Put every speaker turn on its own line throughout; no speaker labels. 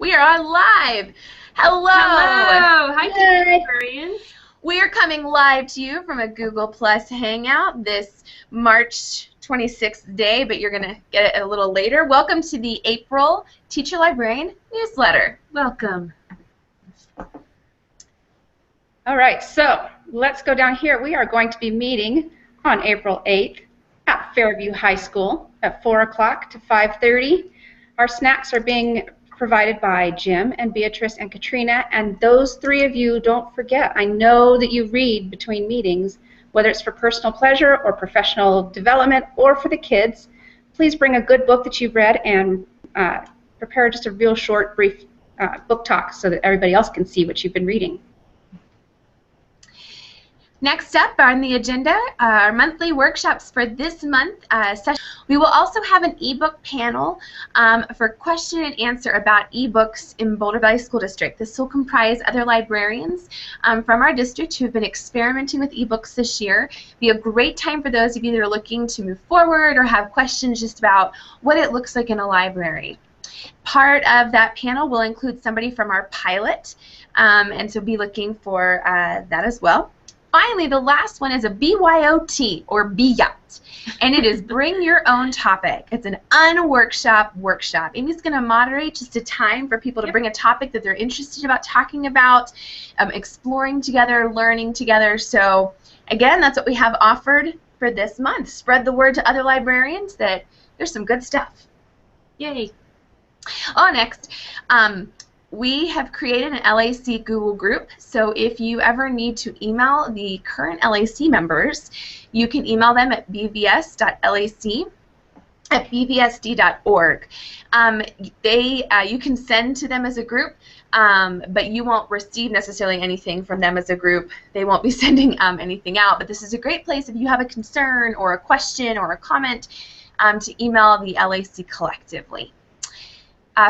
We are on live. Hello.
Hello. Hi, Librarian.
We are coming live to you from a Google Plus Hangout this March 26th day, but you're going to get it a little later. Welcome to the April Teacher Librarian newsletter.
Welcome.
All right, so let's go down here. We are going to be meeting on April 8th at Fairview High School at 4 o'clock to 5:30. Our snacks are being provided by Jim and Beatrice and Katrina, and those three of you, don't forget, I know that you read between meetings, whether it's for personal pleasure or professional development or for the kids. Please bring a good book that you've read and prepare just a real short, brief book talk so that everybody else can see what you've been reading.
Next up on the agenda, our monthly workshops for this month. We will also have an ebook panel for question and answer about ebooks in Boulder Valley School District. This will comprise other librarians from our district who have been experimenting with ebooks this year. It'll be a great time for those of you that are looking to move forward or have questions just about what it looks like in a library. Part of that panel will include somebody from our pilot, and so be looking for that as well. Finally, the last one is a BYOT, or BYOT, and it is Bring Your Own Topic. It's an unworkshop workshop. Amy's going to moderate just a time for people to bring a topic that they're interested about talking about, exploring together, learning together. So, again, that's what we have offered for this month. Spread the word to other librarians that there's some good stuff.
Yay.
Oh, next. We have created an LAC Google group, so if you ever need to email the current LAC members, you can email them at bvs.lac@bvsd.org. You can send to them as a group, but you won't receive necessarily anything from them as a group. They won't be sending anything out, but this is a great place if you have a concern or a question or a comment to email the LAC collectively.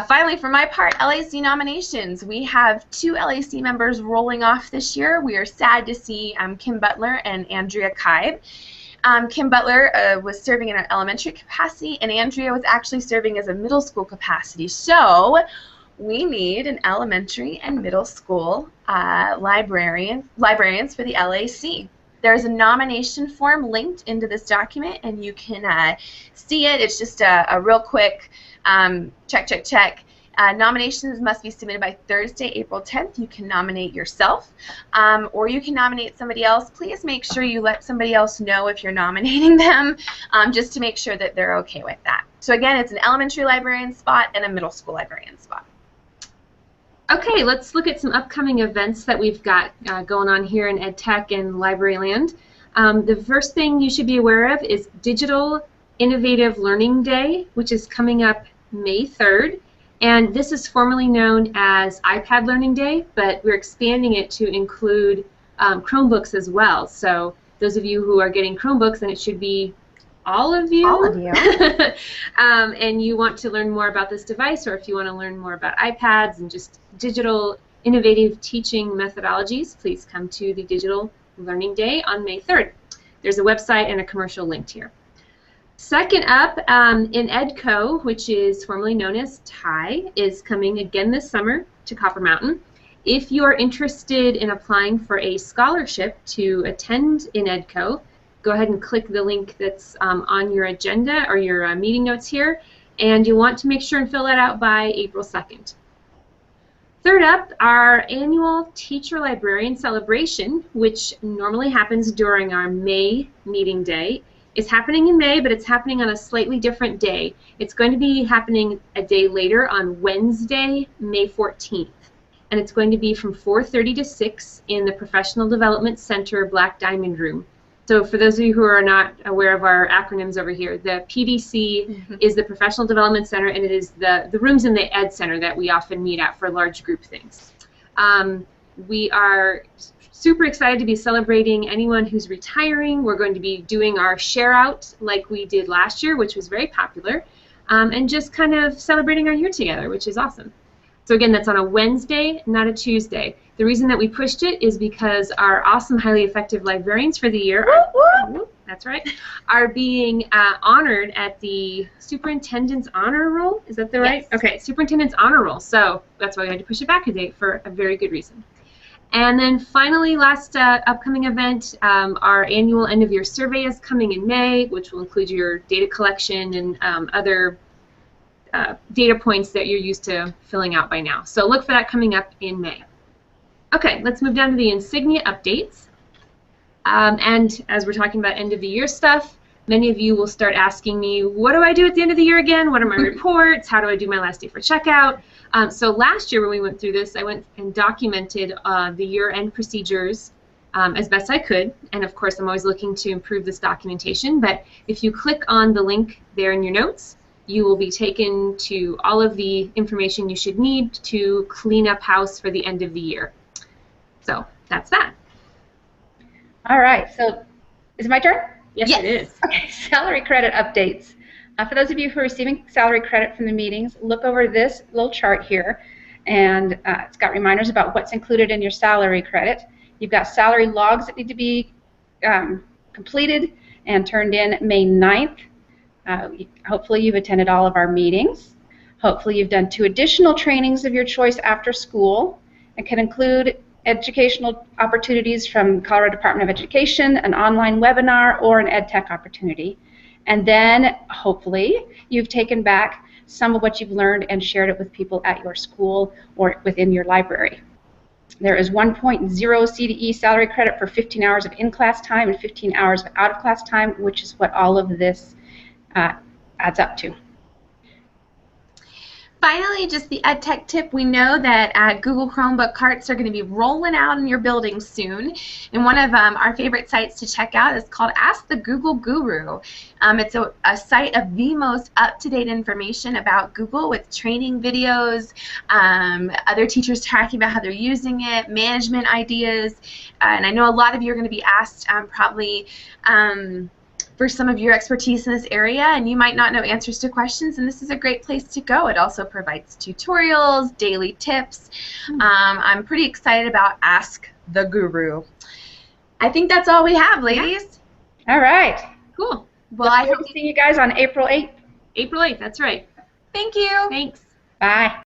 Finally, for my part, LAC nominations. We have 2 LAC members rolling off this year. We are sad to see Kim Butler and Andrea Kibe. Kim Butler was serving in an elementary capacity, and Andrea was actually serving as a middle school capacity. So we need an elementary and middle school librarians for the LAC. There's a nomination form linked into this document, and you can see it. It's just a real quick check. Nominations must be submitted by Thursday, April 10th. You can nominate yourself, or you can nominate somebody else. Please make sure you let somebody else know if you're nominating them, just to make sure that they're okay with that. So again, it's an elementary librarian spot and a middle school librarian spot.
Okay, let's look at some upcoming events that we've got going on here in EdTech and Library Land. The first thing you should be aware of is Digital Innovative Learning Day, which is coming up May 3rd. And this is formerly known as iPad Learning Day, but we're expanding it to include Chromebooks as well. So those of you who are getting Chromebooks, and it should be all of you, and you want to learn more about this device, or if you want to learn more about iPads and just digital innovative teaching methodologies, please come to the Digital Learning Day on May 3rd. There's a website and a commercial linked here. Second up, in EDCO, which is formerly known as TIE, is coming again this summer to Copper Mountain. If you are interested in applying for a scholarship to attend in EDCO, go ahead and click the link that's on your agenda or your meeting notes here, and you'll want to make sure and fill that out by April 2nd. Third up, our annual Teacher Librarian Celebration, which normally happens during our May meeting day, is happening in May, but it's happening on a slightly different day. It's going to be happening a day later on Wednesday, May 14th, and it's going to be from 4:30 to 6 in the Professional Development Center Black Diamond Room. So for those of you who are not aware of our acronyms over here, the PDC is the Professional Development Center, and it is the rooms in the Ed Center that we often meet at for large group things. We are super excited to be celebrating anyone who's retiring. We're going to be doing our share out like we did last year, which was very popular, and just kind of celebrating our year together, which is awesome. So again, that's on a Wednesday, not a Tuesday. The reason that we pushed it is because our awesome, highly effective librarians for the year, that's right, are being honored at the Superintendent's Honor Roll. Is that the right?
Yes.
Okay, Superintendent's Honor Roll. So that's why we had to push it back a day for a very good reason. And then finally, last upcoming event, our annual end-of-year survey is coming in May, which will include your data collection and other data points that you're used to filling out by now. So look for that coming up in May. Okay, let's move down to the insignia updates. And as we're talking about end-of-the-year stuff, many of you will start asking me, what do I do at the end of the year again? What are my reports? How do I do my last day for checkout? So last year when we went through this, I went and documented the year-end procedures as best I could. And of course, I'm always looking to improve this documentation. But if you click on the link there in your notes, you will be taken to all of the information you should need to clean up house for the end of the year. So that's that.
All right, so is it my turn?
Yes, it is.
Okay, salary credit updates. For those of you who are receiving salary credit from the meetings, look over this little chart here, and it's got reminders about what's included in your salary credit. You've got salary logs that need to be completed and turned in May 9th. Hopefully you've attended all of our meetings. Hopefully you've done 2 additional trainings of your choice after school. It can include educational opportunities from Colorado Department of Education, an online webinar, or an EdTech opportunity. And then, hopefully, you've taken back some of what you've learned and shared it with people at your school or within your library. There is 1.0 CDE salary credit for 15 hours of in-class time and 15 hours of out-of-class time, which is what all of this adds up to.
Finally, just the EdTech tip. We know that Google Chromebook carts are going to be rolling out in your building soon. And one of our favorite sites to check out is called Ask the Google Guru. It's a site of the most up-to-date information about Google with training videos, other teachers talking about how they're using it, management ideas. And I know a lot of you are going to be asked probably for some of your expertise in this area, and you might not know answers to questions, and this is a great place to go. It also provides tutorials, daily tips. I'm pretty excited about Ask the Guru. I think that's all we have, ladies.
All right.
Cool.
Well, I hope
to see you guys on April 8th.
April 8th, that's right.
Thank you.
Thanks.
Bye.